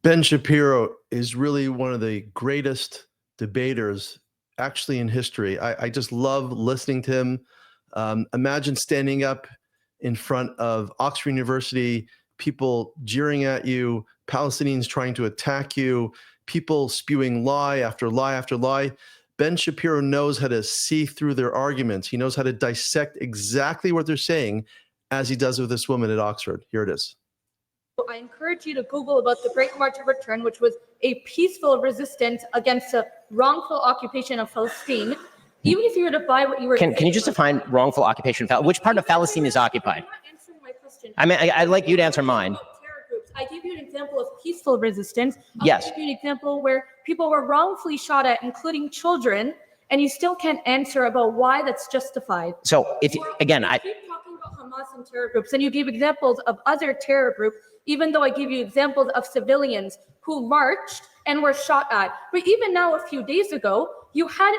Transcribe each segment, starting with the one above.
Ben Shapiro is really one of the greatest debaters actually in history. I just love listening to him. Imagine standing up in front of Oxford University, people jeering at you, Palestinians trying to attack you, people spewing lie after lie after lie. Ben Shapiro knows how to see through their arguments. He knows how to dissect exactly what they're saying, as he does with this woman at Oxford. Here it is. I encourage you to Google about the Great March of Return, which was a peaceful resistance against a wrongful occupation of Palestine. Even if you were to buy what you were Can you just define wrongful occupation? Which part of Palestine is occupied? You're not answering my question. I mean, I'd like you to answer mine. Terror groups. I gave you an example of peaceful resistance. Yes. I'll give you an example where people were wrongfully shot at, including children, and you still can't answer about why that's justified. So if again, I keep talking about Hamas and terror groups, and you gave examples of other terror groups, even though I give you examples of civilians who marched and were shot at. But even now, a few days ago, you had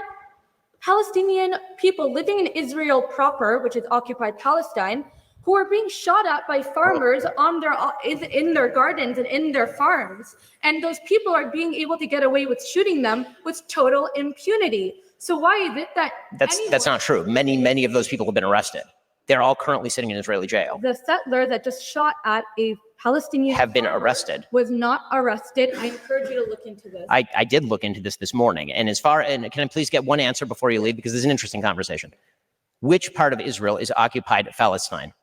Palestinian people living in Israel proper, which is occupied Palestine, who are being shot at by farmers in their gardens and in their farms. And those people are being able to get away with shooting them with total impunity. So why is it that that's not true. Many of those people have been arrested. They're all currently sitting in Israeli jail. The settler that just shot at a Palestinian have been arrested. Was not arrested. I encourage you to look into this. I did look into this morning. And can I please get one answer before you leave? Because this is an interesting conversation. Which part of Israel is occupied Palestine?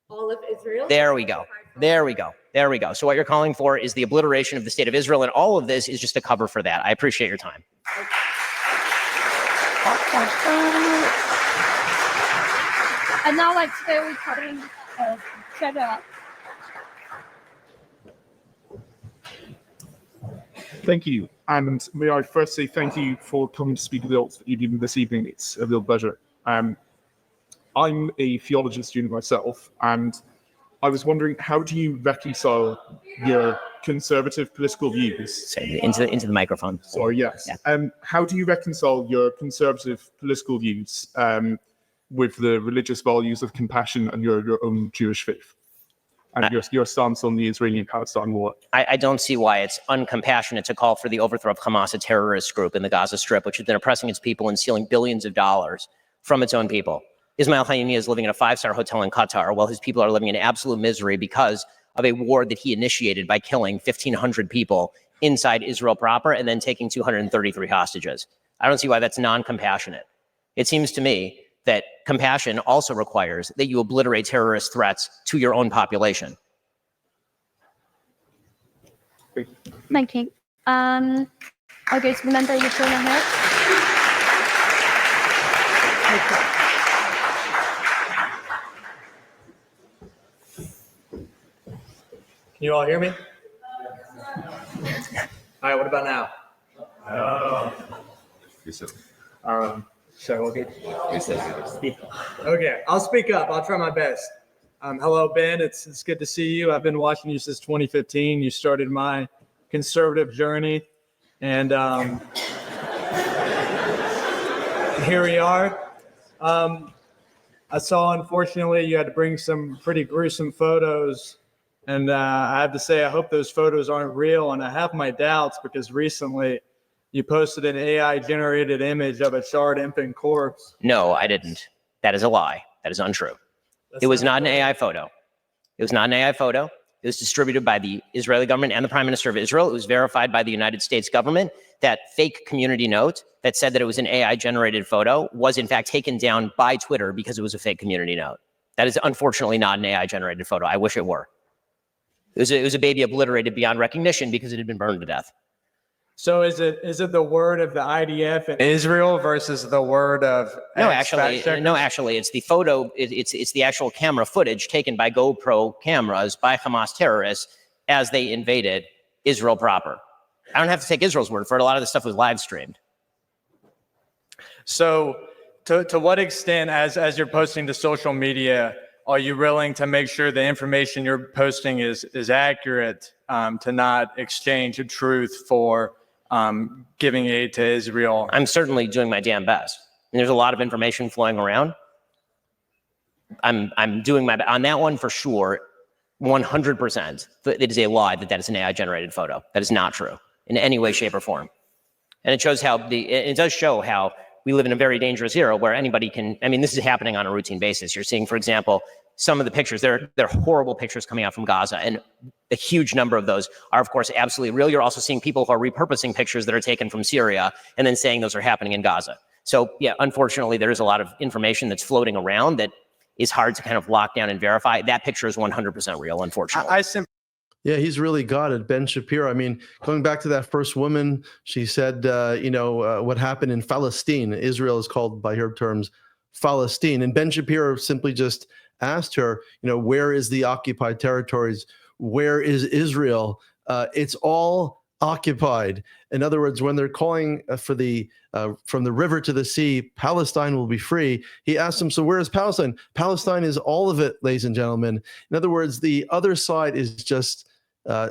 All of Israel. There we go. There we go. There we go. So what you're calling for is the obliteration of the state of Israel, and all of this is just a cover for that. I appreciate your time. And now, like, today we're cutting shut up. Thank you. And may I first say thank you for coming to speak at the Oxford Union this evening. It's a real pleasure. I'm a theology student myself, and I was wondering, how do you reconcile your conservative political views? Say into the microphone. Sorry, yes. Yeah. How do you reconcile your conservative political views with the religious values of compassion and your own Jewish faith? And your stance on the Israeli-Palestine war? I don't see why it's uncompassionate to call for the overthrow of Hamas, a terrorist group in the Gaza Strip, which has been oppressing its people and stealing billions of dollars from its own people. Ismail Haniyeh is living in a 5-star hotel in Qatar while his people are living in absolute misery because of a war that he initiated by killing 1,500 people inside Israel proper and then taking 233 hostages. I don't see why that's non-compassionate. It seems to me that compassion also requires that you obliterate terrorist threats to your own population. Thank you. Okay, so remember you turn on here. Can you all hear me? All right, what about now? Okay, I'll speak up. I'll try my best. Hello, Ben. It's good to see you. I've been watching you since 2015. You started my conservative journey, and here we are. I saw, unfortunately, you had to bring some pretty gruesome photos, and I have to say, I hope those photos aren't real, and I have my doubts because recently you posted an AI-generated image of a charred infant corpse. No, I didn't. That is a lie. That is untrue. It was not an AI photo. It was not an AI photo. It was distributed by the Israeli government and the Prime Minister of Israel. It was verified by the United States government. That fake community note that said that it was an AI-generated photo was in fact taken down by Twitter because it was a fake community note. That is unfortunately not an AI-generated photo. I wish it were. It was a baby obliterated beyond recognition because it had been burned to death. So is it the word of the IDF in Israel versus the word of No, actually, it's the photo. It's the actual camera footage taken by GoPro cameras by Hamas terrorists as they invaded Israel proper. I don't have to take Israel's word for it. A lot of this stuff was live streamed. So to what extent, as you're posting to social media, are you willing to make sure the information you're posting is accurate, to not exchange the truth for giving aid to Israel? I'm certainly doing my damn best. And there's a lot of information flowing around. I'm doing my best on that one for sure. 100% that it is a lie that is an AI-generated photo. That is not true in any way, shape, or form. And it shows how it does show how we live in a very dangerous era where anybody can, I mean, this is happening on a routine basis. You're seeing, for example, some of the pictures, they're horrible pictures coming out from Gaza, and a huge number of those are, of course, absolutely real. You're also seeing people who are repurposing pictures that are taken from Syria and then saying those are happening in Gaza. So, yeah, unfortunately, there is a lot of information that's floating around that is hard to kind of lock down and verify. That picture is 100% real, unfortunately. Yeah, he's really got it. Ben Shapiro. I mean, going back to that first woman, she said, what happened in Palestine. Israel is called by her terms Palestine. And Ben Shapiro simply just asked her, where is the occupied territories? Where is Israel? It's all occupied. In other words, when they're calling for the from the river to the sea, Palestine will be free. He asked them, so where is Palestine? Palestine is all of it, ladies and gentlemen. In other words, the other side is just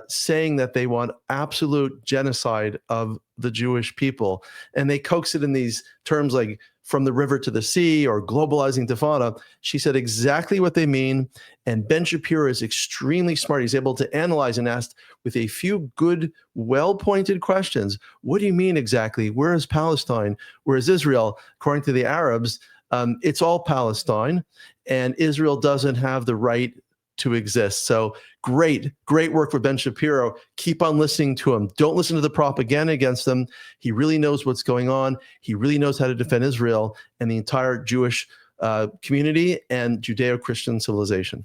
saying that they want absolute genocide of the Jewish people. And they coax it in these terms like from the river to the sea or globalizing Tifana. She said exactly what they mean. And Ben Shapiro is extremely smart. He's able to analyze and ask with a few good, well-pointed questions. What do you mean exactly? Where is Palestine? Where is Israel? According to the Arabs, it's all Palestine, and Israel doesn't have the right to exist. So great work with Ben Shapiro. Keep on listening to him. Don't listen to the propaganda against him. He really knows what's going on. He really knows how to defend Israel and the entire Jewish community and Judeo-Christian civilization.